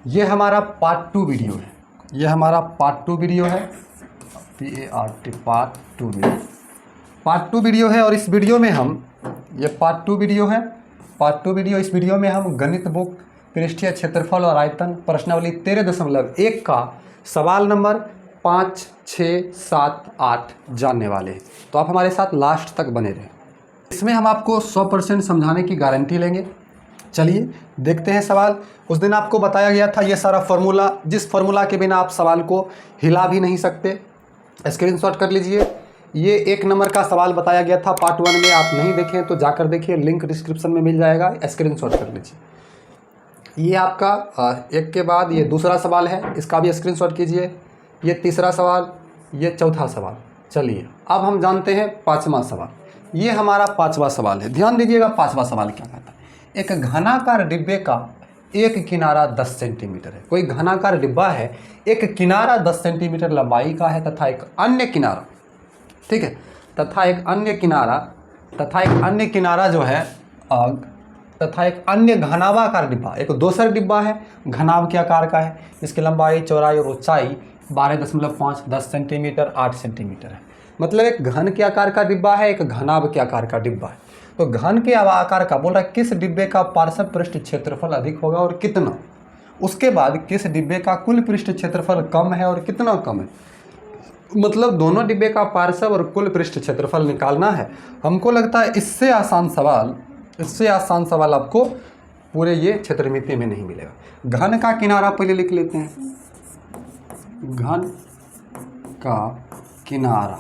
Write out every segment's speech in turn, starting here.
ये हमारा part 2 video है। ये हमारा पार्ट 2 वीडियो है, PART part 2 video, part 2 video है। और इस वीडियो में हम, ये पार्ट 2 वीडियो है, पार्ट 2 वीडियो, इस वीडियो में हम गणित बुक पृष्ठीय क्षेत्रफल और आयतन प्रश्नावली 13.1 का सवाल नंबर 5, 6, 7, 8 जानने वाले हैं। तो आप हमारे साथ लास्ट तक बने रहें। इसमें हम आपको 100% समझाने की गारंटी लेंगे। चलिए देखते हैं सवाल। उस दिन आपको बताया गया था ये सारा फार्मूला, जिस फार्मूला के बिना आप सवाल को हिला भी नहीं सकते। स्क्रीनशॉट कर लीजिए। ये 1 नंबर का सवाल बताया गया था पार्ट 1 में, आप नहीं देखें तो जाकर देखिए, लिंक डिस्क्रिप्शन में मिल जाएगा, स्क्रीनशॉट कर लीजिए। ये आपका एक के बाद ये दूसरा सवाल है, इसका भी स्क्रीनशॉट कीजिए। ये तीसरा सवाल, ये चौथा सवाल। चलिए अब हम जानते हैं 5वां सवाल। ये हमारा 5वां सवाल है। ध्यान दीजिएगा 5वां सवाल क्या कहता है। एक घनाकार डिब्बे का एक किनारा 10 सेंटीमीटर है। कोई घनाकार डिब्बा है, एक किनारा 10 सेंटीमीटर लंबाई का है तथा एक अन्य किनारा, ठीक है, तथा एक अन्य किनारा जो है तथा एक अन्य घनावाकार डिब्बा, एक दूसरा डिब्बा है घनाभ के आकार का है, इसकी लंबाई, चौड़ाई और ऊंचाई 12.5, 10 सेंटीमीटर, 8 सेंटीमीटर है। मतलब एक घन के आकार का डिब्बा है, एक घनाभ के आकार का डिब्बा है। तो घन के आकार का बोल रहा है किस डिब्बे का पार्श्व पृष्ठ क्षेत्रफल अधिक होगा और कितना। उसके बाद किस डिब्बे का कुल पृष्ठ क्षेत्रफल कम है और कितना कम है। मतलब दोनों डिब्बे का पार्श्व और कुल पृष्ठ क्षेत्रफल निकालना है। हमको लगता है इससे आसान सवाल आपको पूरे ये क्षेत्रमिति में नहीं मिलेगा। घन का किनारा पहले लिख लेते हैं। घन का किनारा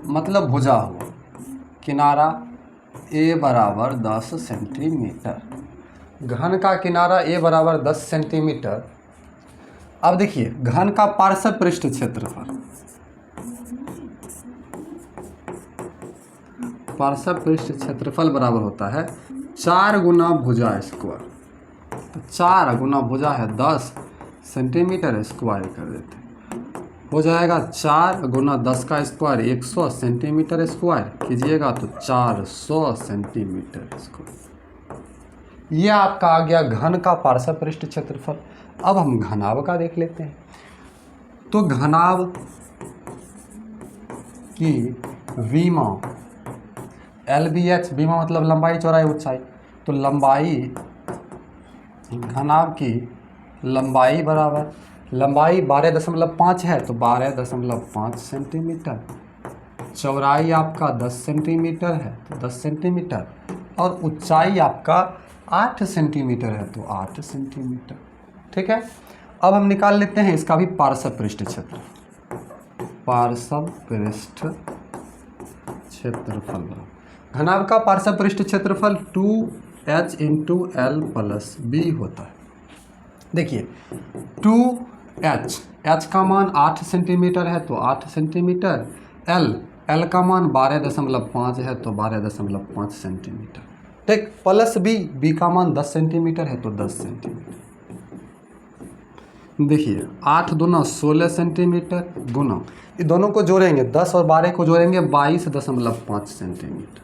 मतलब भुजा हुआ किनारा A बराबर 10 सेंटीमीटर। घन का किनारा A बराबर 10 सेंटीमीटर। अब देखिए घन का पार्श्व पृष्ठ क्षेत्रफल, पार्श्व पृष्ठ क्षेत्रफल बराबर होता है 4 गुना भुजा स्क्वायर। तो 4 गुना भुजा है 10 सेंटीमीटर स्क्वायर कर देते हैं, हो जाएगा 4 गुना 10 का स्क्वायर 100 सेंटीमीटर स्क्वायर कीजिएगा तो 400 सेंटीमीटर स्क्वायर। यह आपका आ गया घन का पार्श्व पृष्ठ क्षेत्रफल। अब हम घनाभ का देख लेते हैं। तो घनाभ की विमा, LBH, विमा मतलब लंबाई, चौड़ाई, ऊंचाई। तो लंबाई, घनाभ की लंबाई बराबर, लंबाई 12.5 है तो 12.5 सेंटीमीटर। चौड़ाई आपका 10 सेंटीमीटर है तो 10 सेंटीमीटर, और ऊंचाई आपका 8 सेंटीमीटर है तो 8 सेंटीमीटर। ठीक है। अब हम निकाल लेते हैं इसका भी पार्श्व पृष्ठ क्षेत्र, पार्श्व पृष्ठ क्षेत्रफल। घनाभ का पार्श्व पृष्ठ क्षेत्रफल 2H × L + B होता है। देखिए 2H का मान 8 सेंटीमीटर है तो 8 सेंटीमीटर, L का मान 12.5 है तो 12.5 सेंटीमीटर, ठीक, प्लस B का मान 10 सेंटीमीटर है तो 10 सेंटीमीटर। देखिए 8 दूना 16 सेंटीमीटर गुना, ये दोनों को जोड़ेंगे 10 और 12 को जोड़ेंगे 22.5 सेंटीमीटर।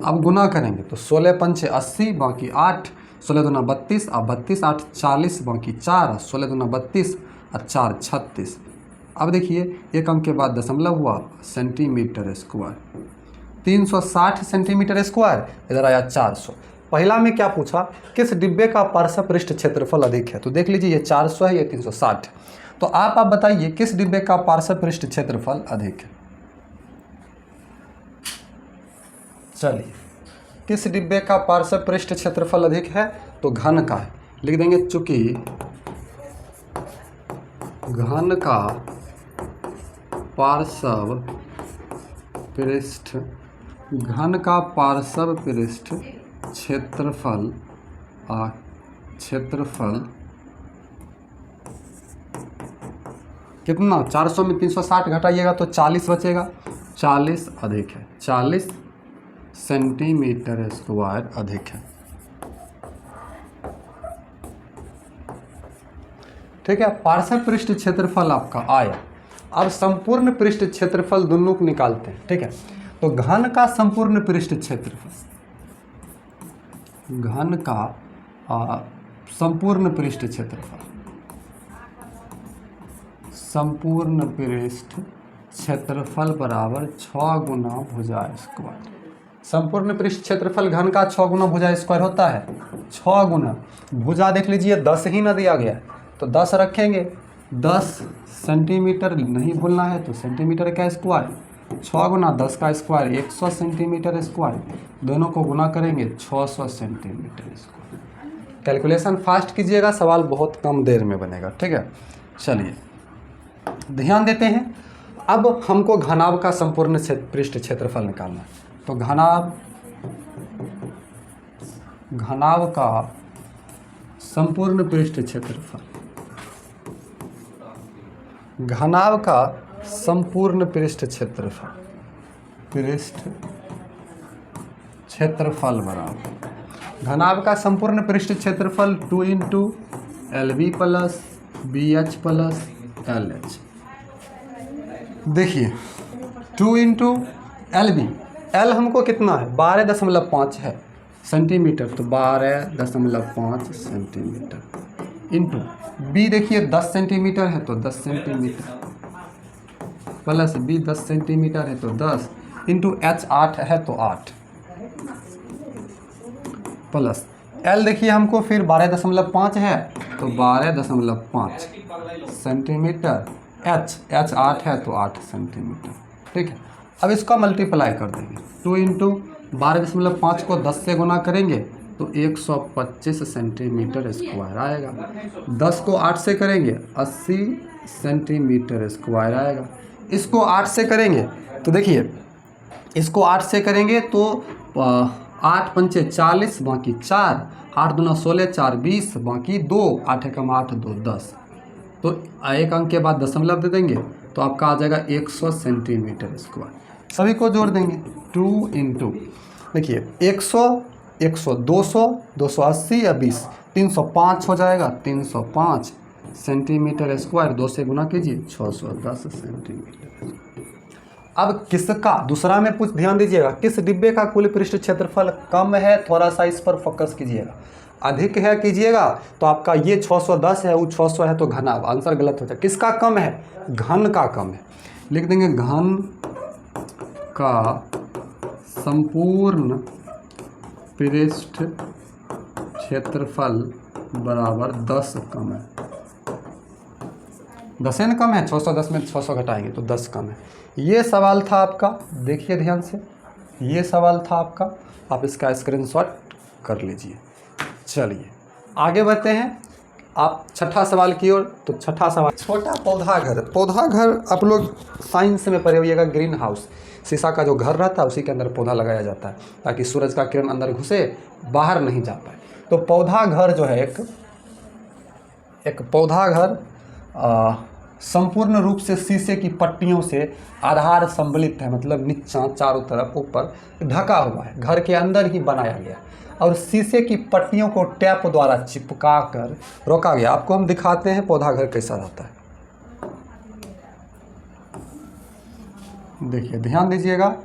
अब गुना करेंगे तो 16 पंचे 80, बाकी 8, 16 दूना 32, अब 32 8 40, बाकी 4, 16 दूना 32 और 4 36। अब देखिए एक अंक के बाद दशमलव हुआ, सेंटीमीटर स्क्वायर, 360 सेंटीमीटर स्क्वायर, इधर आया 400। पहला में क्या पूछा, किस डिब्बे का पार्श्व पृष्ठ क्षेत्रफल अधिक है। तो देख लीजिए ये 400 है, ये 360 है। तो आप बताइए किस डिब्बे का पार्श्व पृष्ठ क्षेत्रफल अधिक है। चलिए किस डिब्बे का पार्श्व पृष्ठ क्षेत्रफल अधिक है, तो घन का है, लिख देंगे चूंकि घन का पार्श्व पृष्ठ, घन का पार्श्व पृष्ठ क्षेत्रफल कितना, 400 में 360 घटाइएगा तो 40 बचेगा, 40 अधिक है, 40 सेंटीमीटर स्क्वायर अधिक है। ठीक है, पार्श्व पृष्ठ क्षेत्रफल आपका आया। अब संपूर्ण पृष्ठ क्षेत्रफल दोनों को निकालते हैं। ठीक है, तो घन का संपूर्ण पृष्ठ क्षेत्रफल, घन का संपूर्ण पृष्ठ क्षेत्रफल संपूर्ण पृष्ठ क्षेत्रफल बराबर 6 गुना भुजा स्क्वायर। संपूर्ण पृष्ठ क्षेत्रफल घन का 6 गुना भुजा स्क्वायर होता है। 6 गुना भुजा देख लीजिए 10 ही ना दिया गया तो 10 रखेंगे, 10 सेंटीमीटर नहीं भूलना है तो सेंटीमीटर का स्क्वायर, 6 गुना 10 का स्क्वायर 100 सेंटीमीटर स्क्वायर, दोनों को गुना करेंगे 600 सेंटीमीटर स्क्वायर। कैलकुलेशन फास्ट कीजिएगा, सवाल बहुत कम देर में बनेगा, ठीक है। चलिए ध्यान देते हैं। अब हमको घनाभ का संपूर्ण पृष्ठ क्षेत्रफल निकालना है। तो घनाभ का संपूर्ण पृष्ठ क्षेत्रफल, घनाभ का संपूर्ण पृष्ठ क्षेत्रफल बराबर घनाभ का संपूर्ण पृष्ठ क्षेत्रफल 2 into LB plus BH plus LH। देखिए 2 इंटू LB, L हमको कितना है 12.5 है सेंटीमीटर, तो 12.5 सेंटीमीटर इंटू B देखिए 10 सेंटीमीटर है तो 10 सेंटीमीटर प्लस B 10 सेंटीमीटर है तो 10 इंटू H 8 है तो 8 प्लस L देखिए हमको फिर 12.5 है तो 12.5 सेंटीमीटर, H 8 है तो 8 सेंटीमीटर, ठीक है। अब इसका मल्टीप्लाई कर देंगे, 2 इंटू 12.5 को 10 से गुना करेंगे तो 125 सेंटीमीटर स्क्वायर आएगा, 10 को 8 से करेंगे 80 सेंटीमीटर स्क्वायर आएगा। इसको 8 से करेंगे तो देखिए इसको 8 से करेंगे तो 8 पंचे 40 बाकी 4, 8 दूना 16, 4 20 बाकी 2, 8 एकम 8 2 10, तो एक अंक के बाद दशमलव दे देंगे तो आपका आ जाएगा 100 सेंटीमीटर स्क्वायर। सभी को जोड़ देंगे 2 इंटू देखिए 100 100 200 280 या 20 305 हो जाएगा, 305 सेंटीमीटर स्क्वायर, 2 से गुना कीजिए 610 सेंटीमीटर। अब किसका दूसरा में कुछ ध्यान दीजिएगा, किस डिब्बे का कुल पृष्ठ क्षेत्रफल कम है, थोड़ा सा इस पर फोकस कीजिएगा। अधिक है कीजिएगा तो आपका ये 610 है वो 600 है तो घनाभ, आंसर गलत हो जाए। किसका कम है, घन का कम है, लिख देंगे घन का संपूर्ण पृष्ठ क्षेत्रफल बराबर 10 कम है, 10 न कम है, 610 में 600 घटाएंगे तो 10 कम है। ये सवाल था आपका, देखिए ध्यान से, ये सवाल था आपका, आप इसका स्क्रीनशॉट कर लीजिए। चलिए आगे बढ़ते हैं आप छठा सवाल की ओर। तो छठा सवाल, छोटा पौधा घर। पौधा घर आप लोग साइंस में पढ़े होइएगा, ग्रीन हाउस, शीशा का जो घर रहता है उसी के अंदर पौधा लगाया जाता है ताकि सूरज का किरण अंदर घुसे बाहर नहीं जा पाए। तो पौधा घर जो है एक पौधा घर संपूर्ण रूप से शीशे की पट्टियों से आधार सम्मिलित है, मतलब नीचा चारों तरफ ऊपर ढका हुआ है, घर के अंदर ही बनाया गया और शीशे की पट्टियों को टैप द्वारा चिपका कर रोका गया। आपको हम दिखाते हैं पौधा घर कैसा रहता है, देखिए ध्यान दीजिएगा।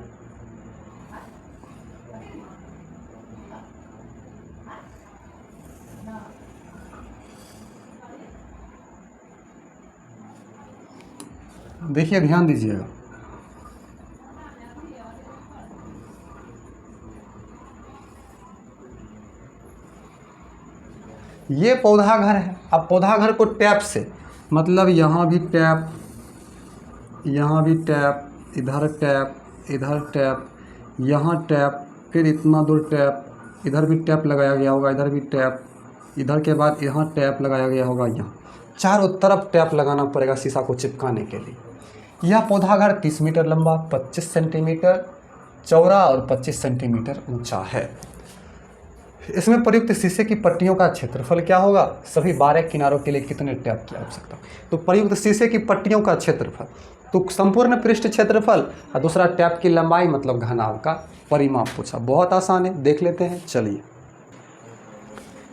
देखिए ध्यान दीजिएगा, ये पौधा घर है। अब पौधा घर को टैप से, मतलब यहाँ भी टैप, यहाँ भी टैप, इधर टैप, इधर टैप, यहाँ टैप, फिर इतना दूर टैप, इधर भी टैप लगाया गया होगा, इधर भी टैप, इधर के बाद यहाँ टैप लगाया गया होगा, यहाँ चारों तरफ टैप लगाना पड़ेगा शीशा को चिपकाने के लिए। यह पौधा घर 30 मीटर लंबा, 25 सेंटीमीटर चौड़ा और 25 सेंटीमीटर ऊंचा है। इसमें प्रयुक्त शीशे की पट्टियों का क्षेत्रफल क्या होगा, सभी 12 किनारों के लिए कितने टैप की आवश्यकता। तो प्रयुक्त शीशे की पट्टियों का क्षेत्रफल, तो संपूर्ण पृष्ठ क्षेत्रफल और दूसरा टैप की लंबाई मतलब घनाभ का परिमाप पूछा। बहुत आसान है, देख लेते हैं। चलिए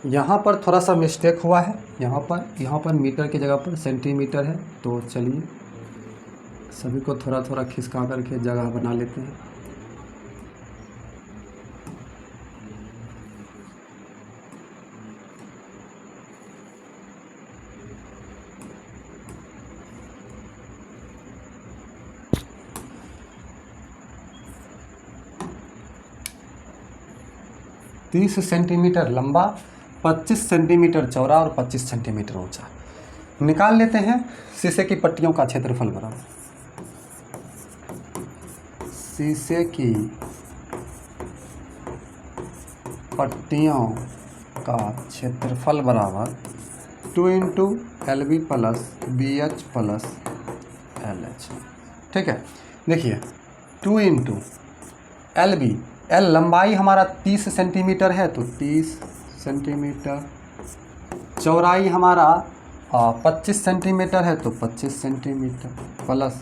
यहाँ पर थोड़ा सा मिस्टेक हुआ है, यहाँ पर मीटर की जगह पर सेंटीमीटर है, तो चलिए सभी को थोड़ा थोड़ा खिसका करके जगह बना लेते हैं। 30 सेंटीमीटर लंबा, 25 सेंटीमीटर चौड़ा और 25 सेंटीमीटर ऊंचा। निकाल लेते हैं शीशे की पट्टियों का क्षेत्रफल बराबर, शीशे की पट्टियों का क्षेत्रफल बराबर 2 into LB plus BH plus LH। ठीक है, देखिए 2 इंटू LB, L लंबाई हमारा 30 सेंटीमीटर है तो 30 सेंटीमीटर, चौड़ाई हमारा 25 सेंटीमीटर है तो 25 सेंटीमीटर प्लस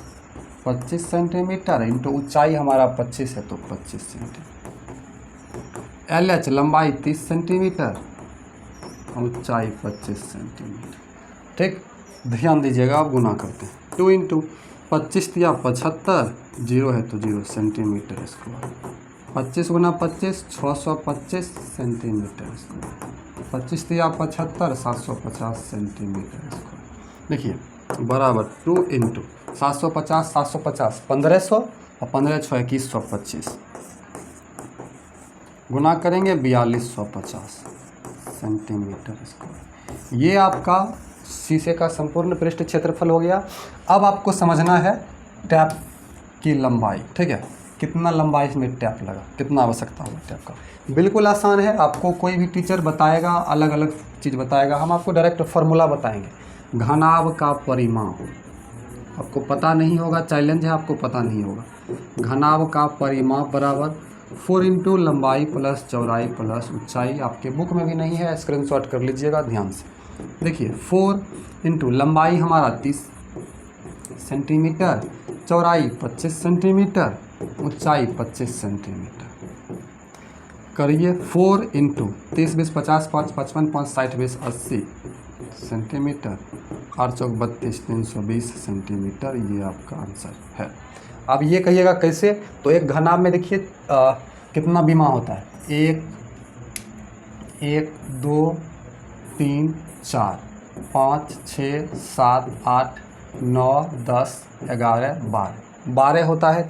25 सेंटीमीटर इंटू ऊंचाई हमारा 25 है तो 25 सेंटीमीटर। LH लंबाई 30 सेंटीमीटर, ऊंचाई 25 सेंटीमीटर। ठीक, ध्यान दीजिएगा, आप गुना करते हैं 2 इंटू 25 या 75, 0 है तो 0 सेंटीमीटर स्क्वायर, 25 गुना 25 625 सेंटीमीटर स्क्वायर, 25 या 75 750 सेंटीमीटर स्क्वायर। देखिए बराबर 2 इंटू 750 750 1500 और 15 6 2125, गुना करेंगे 4250 सेंटीमीटर स्क्वायर। ये आपका शीशे का संपूर्ण पृष्ठ क्षेत्रफल हो गया। अब आपको समझना है टैप की लंबाई। ठीक है, कितना लंबाई इसमें टैप लगा, कितना आवश्यकता होगा टैप का। बिल्कुल आसान है, आपको कोई भी टीचर बताएगा अलग अलग चीज़ बताएगा, हम आपको डायरेक्ट फार्मूला बताएंगे। घनाभ का परिमाप आपको पता नहीं होगा, चैलेंज है, आपको पता नहीं होगा। घनाभ का परिमाप बराबर 4 इंटू लंबाई प्लस चौड़ाई प्लस ऊंचाई। आपके बुक में भी नहीं है, स्क्रीनशॉट कर लीजिएगा ध्यान से। देखिए 4 इंटू लंबाई हमारा 30 सेंटीमीटर, चौड़ाई 25 सेंटीमीटर, ऊंचाई 25 सेंटीमीटर। करिए 4 इंटू 30 20 50 5 55 5 60 20 80 सेंटीमीटर, 8 चौक 32 320 सेंटीमीटर। ये आपका आंसर है। अब ये कहिएगा कैसे, तो एक घनाभ में देखिए कितना बीमा होता है, 1 1 2 3 4 5 6 7 8 9 10 11 12 होता है।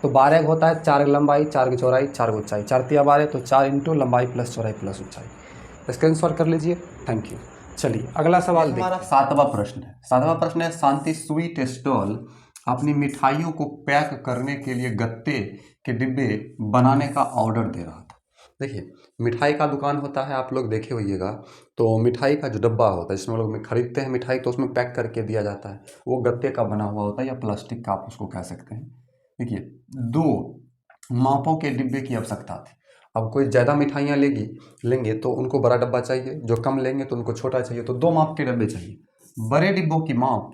तो 12 होता है 4 लंबाई 4 की चौड़ाई 4 ऊंचाई, 4 तिया 12 तो 4 इंटू लंबाई प्लस चौड़ाई प्लस ऊंचाई। स्क्रीनशॉट कर लीजिए। Thank you. चलिए अगला सवाल देखिए। हमारा 7वां प्रश्न है। 7वां प्रश्न है, शांति स्वीट स्टॉल अपनी मिठाइयों को पैक करने के लिए गत्ते के डिब्बे बनाने का ऑर्डर दे रहा था। देखिए मिठाई का दुकान होता है, आप लोग देखे होइएगा, तो मिठाई का जो डब्बा होता है जिसमें लोग खरीदते हैं मिठाई, तो उसमें पैक करके दिया जाता है, वो गत्ते का बना हुआ होता है या प्लास्टिक का आप उसको कह सकते हैं। देखिए 2 मापों के डिब्बे की आवश्यकता थी। अब कोई ज़्यादा मिठाइयाँ लेंगे तो उनको बड़ा डब्बा चाहिए, जो कम लेंगे तो उनको छोटा चाहिए, तो 2 माप के डब्बे चाहिए। बड़े डिब्बों की माप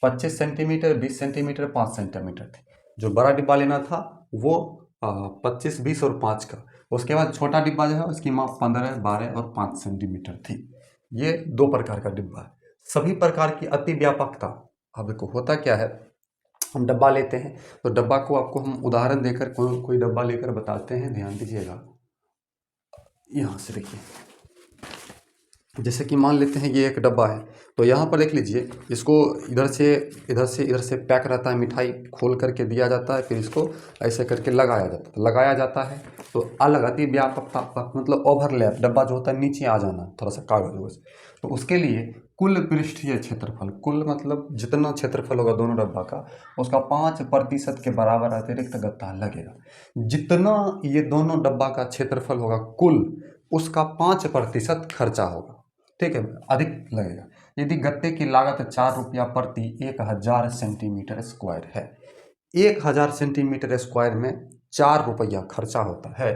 25 सेंटीमीटर 20 सेंटीमीटर 5 सेंटीमीटर थी। जो बड़ा डिब्बा लेना था वो 25 20 और 5 का। उसके बाद छोटा डिब्बा जो है उसकी माप 15 12 और 5 सेंटीमीटर थी। ये 2 प्रकार का डिब्बा है। सभी प्रकार की अति व्यापकता। अब देखो होता क्या है, हम डब्बा लेते हैं तो डब्बा को आपको हम उदाहरण देकर कोई डब्बा लेकर बताते हैं, ध्यान दीजिएगा। यहाँ से देखिए, जैसे कि मान लेते हैं ये एक डब्बा है, तो यहाँ पर देख लीजिए, इसको इधर से पैक रहता है, मिठाई खोल करके दिया जाता है, फिर इसको ऐसे करके लगाया जाता है। तो अलग अति व्यापकता मतलब ओवरलैप, डब्बा जो होता है नीचे आ जाना थोड़ा सा कागज, तो उसके लिए कुल पृष्ठीय क्षेत्रफल, कुल मतलब जितना क्षेत्रफल होगा दोनों डब्बा का, उसका 5% के बराबर अतिरिक्त गत्ता लगेगा। जितना ये दोनों डब्बा का क्षेत्रफल होगा कुल, उसका 5% खर्चा होगा। ठीक है, अधिक लगेगा। यदि गत्ते की लागत 4 रुपया प्रति 1000 सेंटीमीटर स्क्वायर है, 1000 सेंटीमीटर स्क्वायर में 4 रुपया खर्चा होता है,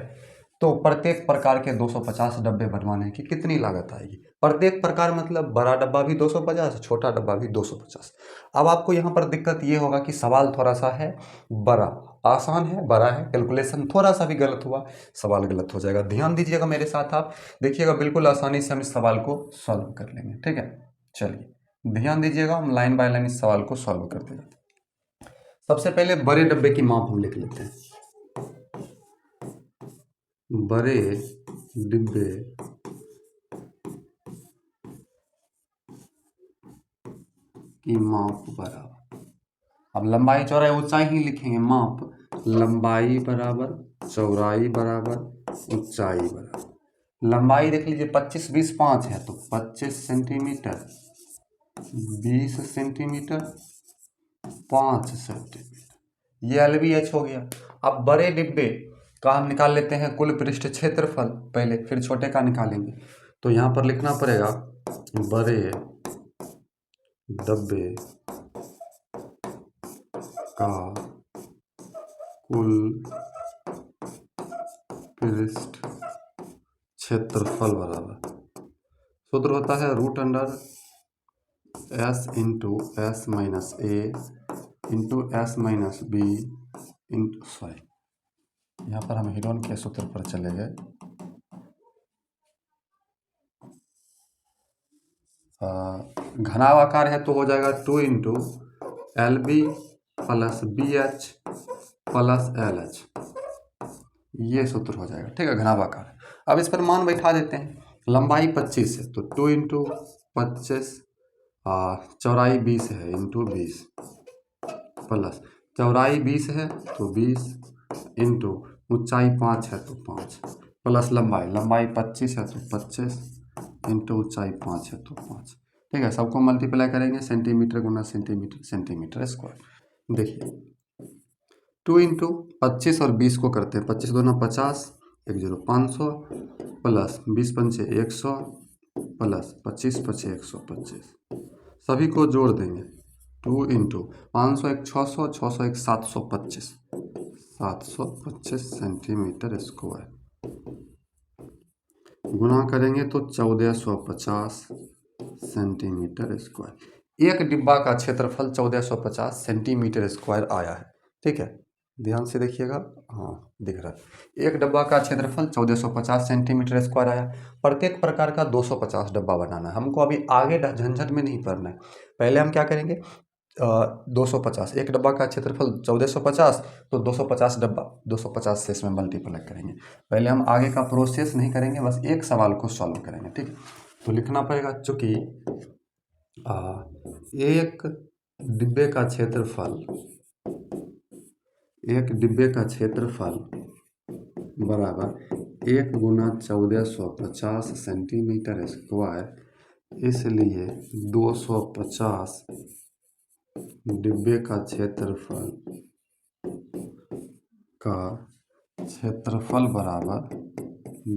तो प्रत्येक प्रकार के 250 डब्बे बनवाने की कितनी लागत आएगी। प्रत्येक प्रकार मतलब बड़ा डब्बा भी 250, छोटा डब्बा भी 250। अब आपको यहाँ पर दिक्कत ये होगा कि सवाल थोड़ा सा है बड़ा, आसान है, बड़ा है, कैलकुलेशन थोड़ा सा भी गलत हुआ सवाल गलत हो जाएगा। ध्यान दीजिएगा मेरे साथ, आप देखिएगा, बिल्कुल आसानी से हम इस सवाल को सॉल्व कर लेंगे। ठीक है, चलिए ध्यान दीजिएगा, हम लाइन बाय लाइन इस सवाल को सॉल्व करते जाते हैं। सबसे पहले बड़े डब्बे की माप हम लिख लेते हैं। बड़े डिब्बे की माप बराबर, अब लंबाई चौड़ाई ऊंचाई ही लिखेंगे, माप लंबाई बराबर चौड़ाई बराबर ऊंचाई बराबर। लंबाई देख लीजिए 25 20 5 है, तो 25 सेंटीमीटर, 20 सेंटीमीटर, 5 सेंटीमीटर, ये LBH हो गया। अब बड़े डिब्बे का हम निकाल लेते हैं कुल पृष्ठ क्षेत्रफल पहले, फिर छोटे का निकालेंगे। तो यहाँ पर लिखना पड़ेगा बड़े डब्बे का कुल पृष्ठ क्षेत्रफल बराबर, सूत्र होता है √S into S minus A into S minus B into, sorry यहाँ पर हम हीरोन के सूत्र पर चले गए। घनाभाकार है तो हो जाएगा 2 into LB plus BH plus LH, ये सूत्र हो जाएगा, ठीक है, घनाभाकार। अब इस पर मान बैठा देते हैं। लंबाई 25 है तो 2 इंटू 25, चौड़ाई 20 है इंटू 20, प्लस चौड़ाई 20 है तो 20 इंटू ऊंचाई 5 है तो 5, प्लस लंबाई 25 है तो 25 इंटू ऊंचाई 5 है तो 5, ठीक है। सबको मल्टीप्लाई करेंगे, सेंटीमीटर गुना सेंटीमीटर, सेंटीमीटर स्क्वायर। देखिए 2 इंटू 25 और 20 को करते हैं, 25 दूना 50, 1 0 500, प्लस 20 पंचे 100, प्लस 25 पचे 125, सभी को जोड़ देंगे। 2 इंटू 500 1 600, 600 1 725, 725 सेंटीमीटर स्क्वायर, गुणा करेंगे तो 1450 सेंटीमीटर स्क्वायर। एक डिब्बा का क्षेत्रफल 1450 सेंटीमीटर स्क्वायर आया है, ठीक है, ध्यान से देखिएगा, हाँ दिख रहा है। एक डब्बा का क्षेत्रफल 1450 सेंटीमीटर स्क्वायर आया। प्रत्येक प्रकार का 250 डब्बा बनाना है हमको, अभी आगे झंझट में नहीं पड़ना है। पहले हम क्या करेंगे, 250, एक डब्बा का क्षेत्रफल 1450, तो 250 डब्बा 250 से इसमें मल्टीप्लाई करेंगे। पहले हम आगे का प्रोसेस नहीं करेंगे, बस एक सवाल को सॉल्व करेंगे, ठीक है। तो लिखना पड़ेगा, चूँकि एक डिब्बे का क्षेत्रफल बराबर 1 गुना 1450 सेंटीमीटर स्क्वायर, इसलिए 250 डिब्बे का क्षेत्रफल बराबर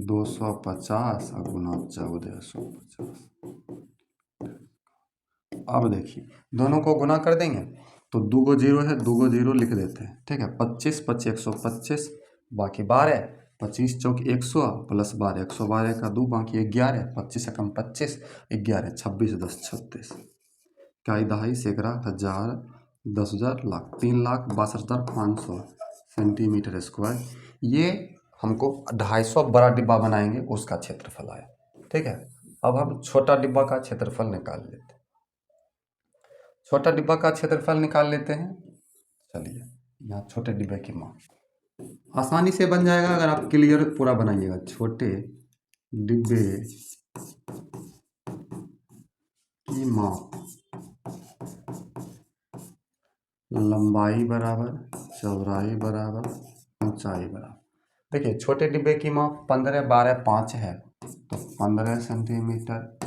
250 गुना 1450। अब देखिए दोनों को गुना कर देंगे तो 2 गो 0 है, 2 गो 0 लिख देते हैं, ठीक है। 25 पचे 125, बाकी 12, 25 चौक 100 प्लस 12, 112 का 2, बाकी 11, 25 कम 25, 11 26 10 36, इकाई दहाई सैकड़ा हजार 10,000 लाख, 3,62,500 सेंटीमीटर स्क्वायर। ये हमको 250 बड़ा डिब्बा बनाएंगे उसका क्षेत्रफल आया, ठीक है। अब हम छोटा डिब्बा का क्षेत्रफल निकाल लेते हैं। छोटा डिब्बा का क्षेत्रफल निकाल लेते हैं, चलिए यहाँ छोटे डिब्बे की माप आसानी से बन जाएगा अगर आप क्लियर पूरा बनाइएगा। छोटे डिब्बे की माप लंबाई बराबर, चौड़ाई बराबर, ऊंचाई बराबर। देखिए छोटे डिब्बे की माप 15 12 5 है, तो 15 सेंटीमीटर,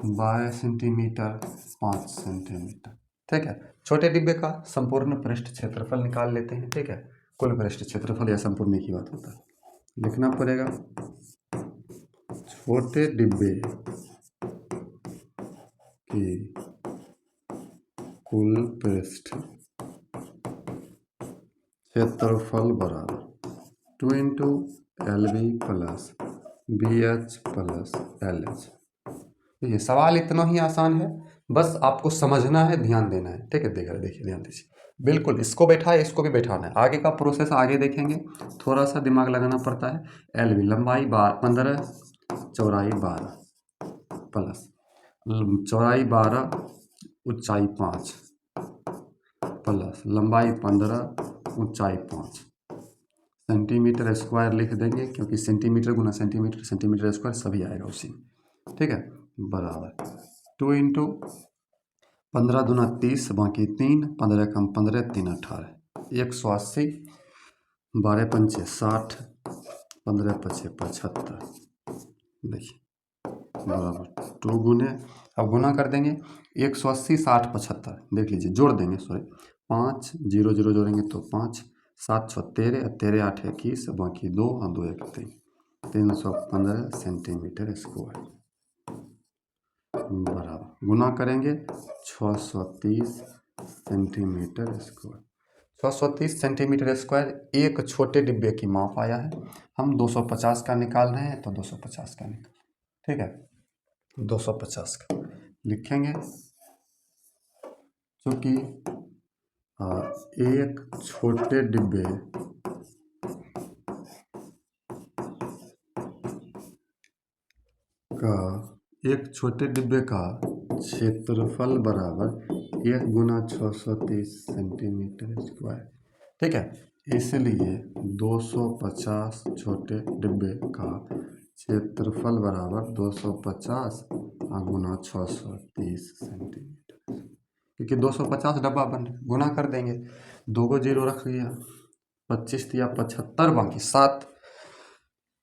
12 सेंटीमीटर, 5 सेंटीमीटर, ठीक है। छोटे डिब्बे का संपूर्ण पृष्ठ क्षेत्रफल निकाल लेते हैं, ठीक है। कुल पृष्ठ क्षेत्रफल या संपूर्ण की बात होता है, लिखना पड़ेगा छोटे डिब्बे की कुल पृष्ठ क्षेत्रफल बराबर 2 into LB plus BH plus LH। ये सवाल इतना ही आसान है, बस आपको समझना है, ध्यान देना है, ठीक है। देखिए ध्यान दीजिए, बिल्कुल इसको बैठा है, इसको भी बैठाना है। आगे का प्रोसेस आगे देखेंगे, थोड़ा सा दिमाग लगाना पड़ता है। LB लंबाई 15, चौड़ाई 12, प्लस चौड़ाई 12, ऊंचाई 5, प्लस लंबाई 15, ऊंचाई 5 सेंटीमीटर स्क्वायर लिख देंगे, क्योंकि सेंटीमीटर गुना सेंटीमीटर, सेंटीमीटर स्क्वायर सभी आएगा उसी में, ठीक है। बराबर 2 इंटू 15 दूना 30, बाकी 3, 15 कम 15, 3 18, 180, 12 पंचे 60, 15 पचे 75, देखिए बराबर 2 गुने, अब गुना कर देंगे 180 60 75, देख लीजिए जोड़ देंगे, सॉरी 5 0 0 जोड़ेंगे तो 5 7 6 13, 13 8 21, बाकी 2 और 2 1 3, 315 सेंटीमीटर स्क्वायर बराबर, गुना करेंगे 630 सेंटीमीटर स्क्वायर। 630 सेंटीमीटर स्क्वायर एक छोटे डिब्बे की माप आया है। हम 250 का निकाल रहे हैं तो 250 का निकाल, ठीक है, 250 का लिखेंगे, क्योंकि एक छोटे डिब्बे का क्षेत्रफल बराबर 1 गुना 630 सेंटीमीटर स्क्वायर, ठीक है, इसलिए 250 छोटे डिब्बे का क्षेत्रफल बराबर 250 गुना 630 सेंटीमीटर, क्योंकि 250 डब्बा बन रहे, गुना कर देंगे, 2 को 0 रख लिया, 25 दिया 75, बाकी 7,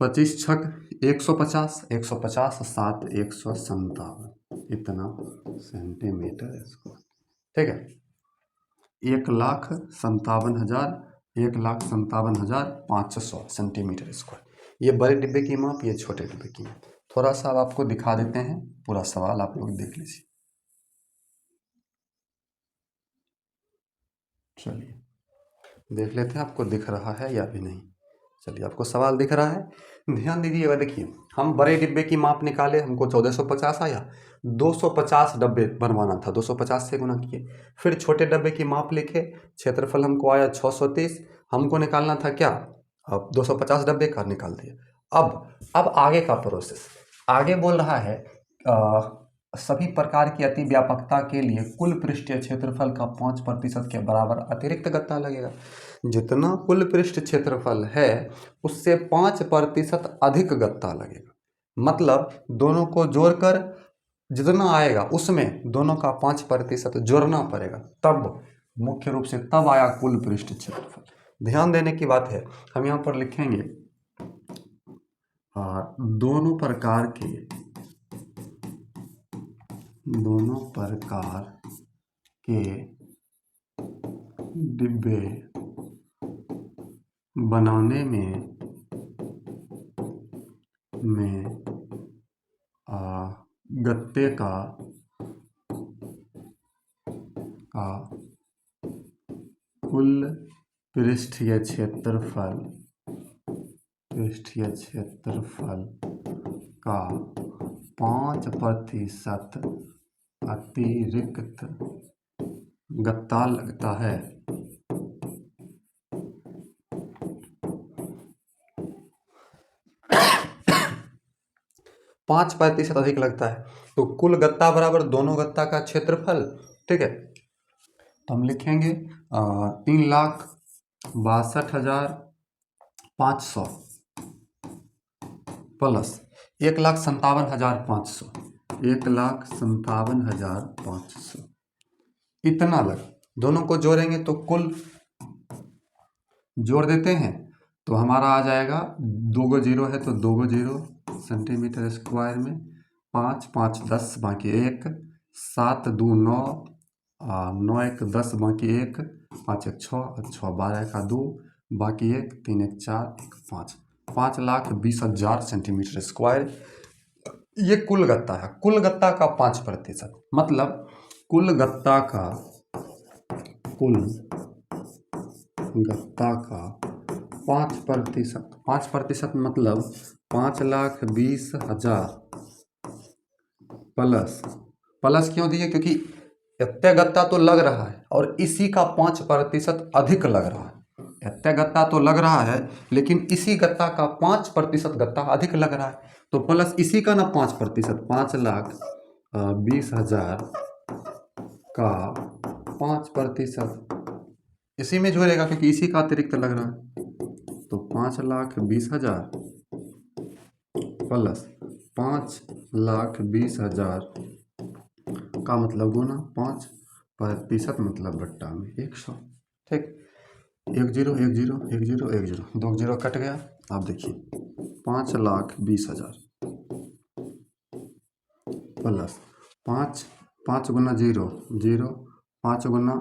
25 छक 150, 150 7 157, इतना सेंटीमीटर स्क्वायर, ठीक है, 1,57,500 सेंटीमीटर स्क्वायर। ये बड़े डिब्बे की माप, ये छोटे डिब्बे की माप। थोड़ा सा अब आपको दिखा देते हैं, पूरा सवाल आप लोग देख लीजिए। चलिए देख लेते हैं आपको दिख रहा है या भी नहीं। चलिए आपको सवाल दिख रहा है, ध्यान दीजिएगा। देखिए हम बड़े डिब्बे की माप निकाले, हमको 1450 आया, 250 डब्बे बनवाना था, 250 से गुना किए, फिर छोटे डब्बे की माप लिखे, क्षेत्रफल हमको आया 630, हमको निकालना था क्या, अब 250 डब्बे का निकाल दिया। अब आगे का प्रोसेस, आगे बोल रहा है सभी प्रकार की अति व्यापकता के लिए कुल पृष्ठीय क्षेत्रफल का 5% के बराबर अतिरिक्त गत्ता लगेगा। जितना कुल पृष्ठ क्षेत्रफल है उससे 5% अधिक गत्ता लगेगा, मतलब दोनों को जोड़कर जितना आएगा उसमें दोनों का 5% जोड़ना पड़ेगा, तब मुख्य रूप से तब आया कुल पृष्ठ क्षेत्रफल। ध्यान देने की बात है, हम यहाँ पर लिखेंगे दोनों प्रकार के डिब्बे बनाने में गत्ते का कुल पृष्ठीय क्षेत्रफल का 5% अतिरिक्त गत्ता लगता है। 5% अधिक लगता है, तो कुल गत्ता बराबर दोनों गत्ता का क्षेत्रफल, ठीक है, तो हम लिखेंगे 3,62,500 प्लस 1,57,500, 1,57,500 इतना लग, दोनों को जोड़ेंगे तो कुल जोड़ देते हैं तो हमारा आ जाएगा, 2 को 0 है तो 2 को 0 सेंटीमीटर स्क्वायर में, 5 5 10 बाकी 1, 7 2 9, 9 1 10 बाकी 1, 5 1 6, 6 12 का 2 बाकी 1, 3 1 4 1 5, 5,20,000 सेंटीमीटर स्क्वायर ये कुल गत्ता है। कुल गत्ता का 5%, मतलब कुल गत्ता का 5% मतलब 5,20,000 प्लस क्यों दिए, क्योंकि इतने गत्ता तो लग रहा है और इसी का 5% अधिक लग रहा है। इतने गत्ता तो लग रहा है लेकिन इसी गत्ता का 5% गत्ता अधिक लग रहा है, तो प्लस इसी का ना 5%, 5,20,000 का 5% इसी में जोड़ेगा क्योंकि इसी का अतिरिक्त लग रहा है, तो 5,20,000 प्लस 5,20,000 का मतलब गुना 5% मतलब बट्टा में 100, ठीक, 1 0 1 0 1 0 1 0, 2 0 कट गया। अब देखिए 5,20,000 प्लस 5, 5 गुना 0 0, 5 गुना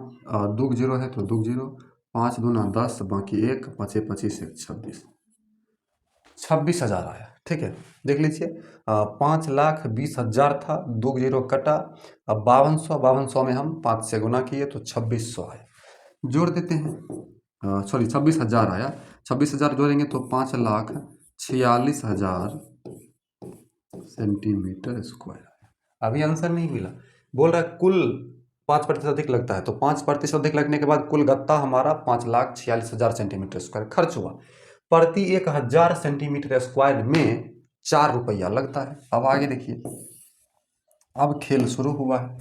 2 0 है तो 2 0, 5 दूना 10, बाकी 1, 5 25 1 26, 26,000 आया। ठीक है, देख लीजिए 5,20,000 था, 2 0 कटा, अब 5200 में हम 5 से गुना किए तो 2600 आया। जोड़ देते हैं, सॉरी 26,000 आया, 26,000 जोड़ेंगे तो 5,46,000 सेंटीमीटर स्क्वायर आया। अभी आंसर नहीं मिला, बोल रहा है कुल 5% अधिक लगता है, तो 5% अधिक लगने के बाद कुल गत्ता हमारा 5,46,000 सेंटीमीटर स्क्वायर खर्च हुआ। प्रति 1,000 सेंटीमीटर स्क्वायर में 4 रुपया लगता है। अब आगे देखिए, अब खेल शुरू हुआ है।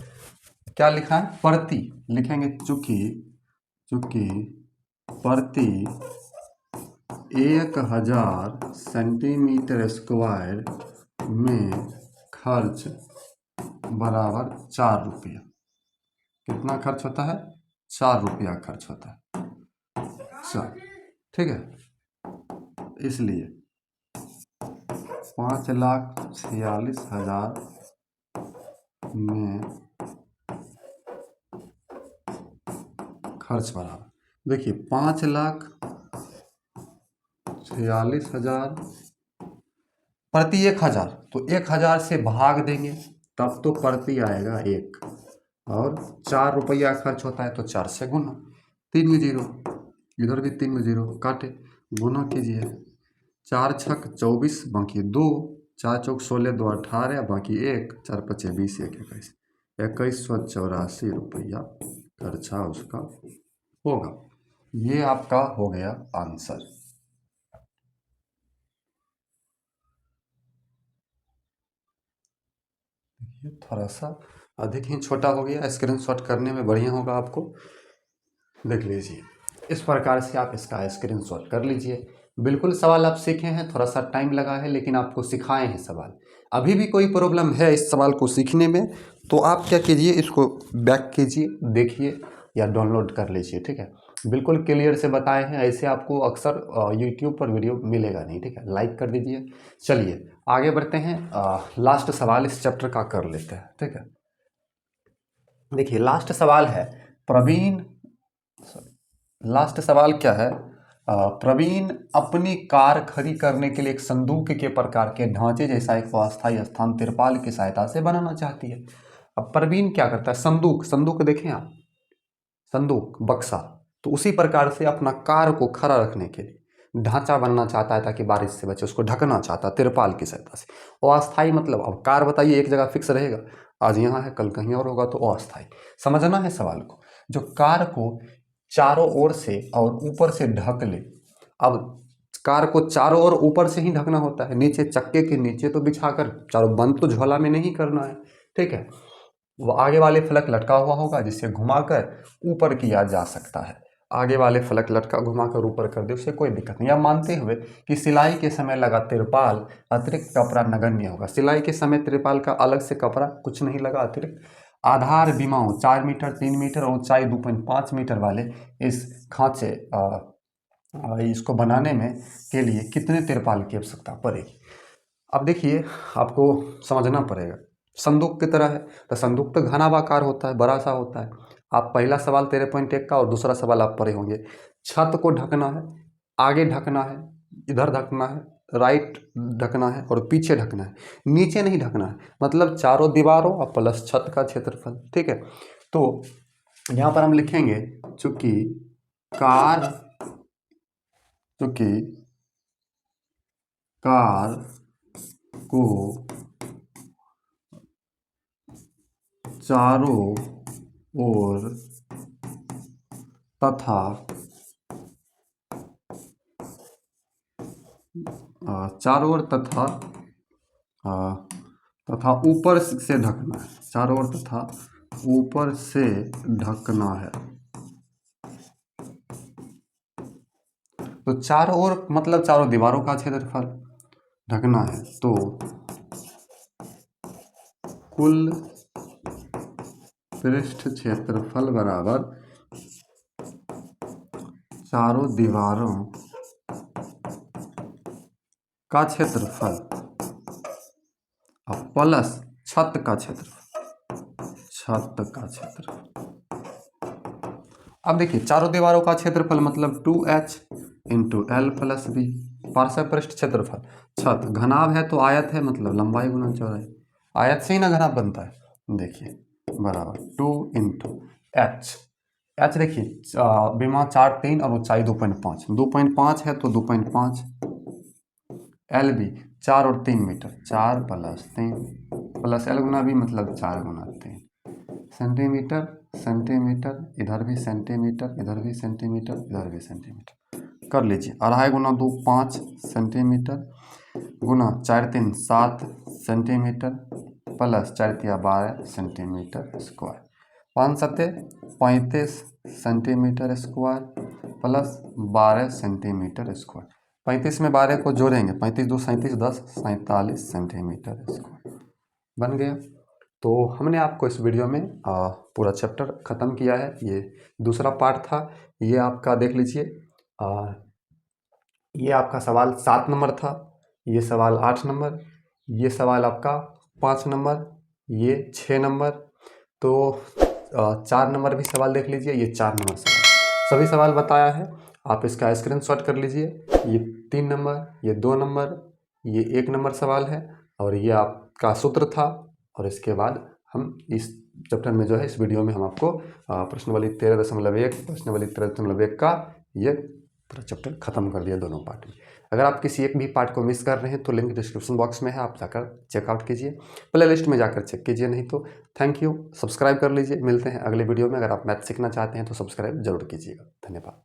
क्या लिखा है? प्रति लिखेंगे, चूंकि प्रति 1,000 सेंटीमीटर स्क्वायर में खर्च बराबर 4 रुपया। कितना खर्च होता है? 4 रुपया खर्च होता है। चल ठीक है, इसलिए 5,46,000 में खर्च बराबर, देखिए 5,46,000 प्रति 1,000, तो 1,000 से भाग देंगे तब तो प्रति आएगा 1, और 4 रुपया खर्च होता है तो 4 से गुना, 3 में 0, इधर भी 3 में 0, काटे गुना कीजिए, 4 छक 24, बाकी 2, 4 चौक 16, 2 18, बाकी 1, 4 पचे 20, 1 21, 2184 रुपया खर्चा उसका होगा। ये आपका हो गया आंसर। ये थोड़ा सा अधिक ही छोटा हो गया, स्क्रीनशॉट करने में बढ़िया होगा आपको। देख लीजिए, इस प्रकार से आप इसका स्क्रीनशॉट कर लीजिए। बिल्कुल सवाल आप सीखे हैं, थोड़ा सा टाइम लगा है, लेकिन आपको सिखाए हैं सवाल। अभी भी कोई प्रॉब्लम है इस सवाल को सीखने में तो आप क्या कीजिए, इसको बैक कीजिए, देखिए या डाउनलोड कर लीजिए। ठीक है, बिल्कुल क्लियर से बताए हैं, ऐसे आपको अक्सर यूट्यूब पर वीडियो मिलेगा नहीं। ठीक है, लाइक कर दीजिए। चलिए आगे बढ़ते हैं, लास्ट सवाल इस चैप्टर का कर लेते हैं। ठीक है, देखिए लास्ट सवाल है प्रवीण, लास्ट सवाल क्या है? प्रवीण अपनी कार खड़ी करने के लिए एक संदूक के प्रकार के ढांचे जैसा एक अस्थायी स्थान तिरपाल की सहायता से बनाना चाहती है। अब प्रवीण क्या करता है? संदूक देखें आप, संदूक बक्सा, तो उसी प्रकार से अपना कार को खड़ा रखने के लिए ढांचा बनना चाहता है ताकि बारिश से बचे, उसको ढकना चाहता है तिरपाल की सहायता से। अस्थायी मतलब, अब कार बताइए एक जगह फिक्स रहेगा, आज यहाँ है कल कहीं और होगा, तो अस्थायी। समझना है सवाल को, जो कार को चारों ओर से और ऊपर से ढक ले। अब कार को चारों ओर ऊपर से ही ढकना होता है, नीचे चक्के के नीचे तो बिछाकर चारों बंद तो झोला में नहीं करना है। ठीक है, वो आगे वाले फलक लटका हुआ होगा जिससे घुमाकर ऊपर किया जा सकता है। आगे वाले फलक लटका घुमाकर ऊपर कर दे, उससे कोई दिक्कत नहीं। यह मानते हुए कि सिलाई के समय लगा तिरपाल अतिरिक्त कपड़ा नगण्य होगा। सिलाई के समय तिरपाल का अलग से कपड़ा कुछ नहीं लगा अतिरिक्त। आधार बीमाओं 4 मीटर 3 मीटर और ऊंचाई 2.5 मीटर वाले इस खांचे इसको बनाने में के लिए कितने तिरपाल की आवश्यकता पड़ेगी? अब देखिए, आपको समझना पड़ेगा, संदूक की तरह है तो संदूक तो घनाभाकार होता है, बड़ा सा होता है। आप पहला सवाल 13.1 का और दूसरा सवाल आप पढ़े होंगे। छत को ढकना है, आगे ढकना है, इधर ढकना है, राइट ढकना है और पीछे ढकना है, नीचे नहीं ढकना है। मतलब चारों दीवारों और प्लस छत का क्षेत्रफल। ठीक है, तो यहाँ पर हम लिखेंगे चूंकि कार को चारों ओर तथा ऊपर से ढकना है, चारों ओर तथा ऊपर से ढकना है। तो चारों ओर मतलब चारों दीवारों का क्षेत्रफल ढकना है, तो कुल पृष्ठ क्षेत्रफल बराबर चारों दीवारों का क्षेत्रफल प्लस छत का क्षेत्रफल, छत का क्षेत्रफल। अब देखिए चारों दीवारों का क्षेत्रफल मतलब 2h into L plus B. पार्श्व पृष्ठ क्षेत्रफल, छत घनाभ है तो आयत है मतलब लंबाई गुना चौड़ाई, आयत से ही ना घनाभ बनता है। देखिए बराबर 2 इंटू एच, एच देखिए विमा 4 3 और ऊंचाई 2.5, 2.5 है तो 2.5, एल बी 4 और 3 मीटर, 4 प्लस 3 प्लस एल गुना बी मतलब 4 गुना 3 सेंटीमीटर, सेंटीमीटर इधर भी सेंटीमीटर, इधर भी सेंटीमीटर, इधर भी सेंटीमीटर कर लीजिए। 2.5 गुना 2 5 सेंटीमीटर गुना 4 3 7 centimetre plus 4 3 12 centimetre square, 5 7 35 centimetre square plus 12 centimetre square. 35 में 12 को जोड़ेंगे, 35 2 37 10 47 सेंटीमीटर स्क्वायर बन गया। तो हमने आपको इस वीडियो में पूरा चैप्टर ख़त्म किया है। ये दूसरा पार्ट था, ये आपका देख लीजिए। ये आपका सवाल 7 नंबर था, ये सवाल 8 नंबर, ये सवाल आपका 5 नंबर, ये 6 नंबर, तो 4 नंबर भी सवाल देख लीजिए, ये 4 नंबर सवाल, सभी सवाल बताया है। आप इसका स्क्रीनशॉट कर लीजिए। ये 3 नंबर, ये 2 नंबर, ये 1 नंबर सवाल है और ये आपका सूत्र था। और इसके बाद हम इस चैप्टर में जो है, इस वीडियो में हम आपको प्रश्नावली 13.1 प्रश्नावली 13.1 का ये पूरा चैप्टर खत्म कर दिया दोनों पार्ट में। अगर आप किसी एक भी पार्ट को मिस कर रहे हैं तो लिंक डिस्क्रिप्शन बॉक्स में है, आप जाकर चेकआउट कीजिए, प्ले लिस्ट में जाकर चेक कीजिए। नहीं तो थैंक यू, सब्सक्राइब कर लीजिए। मिलते हैं अगले वीडियो में। अगर आप मैथ सीखना चाहते हैं तो सब्सक्राइब जरूर कीजिएगा। धन्यवाद।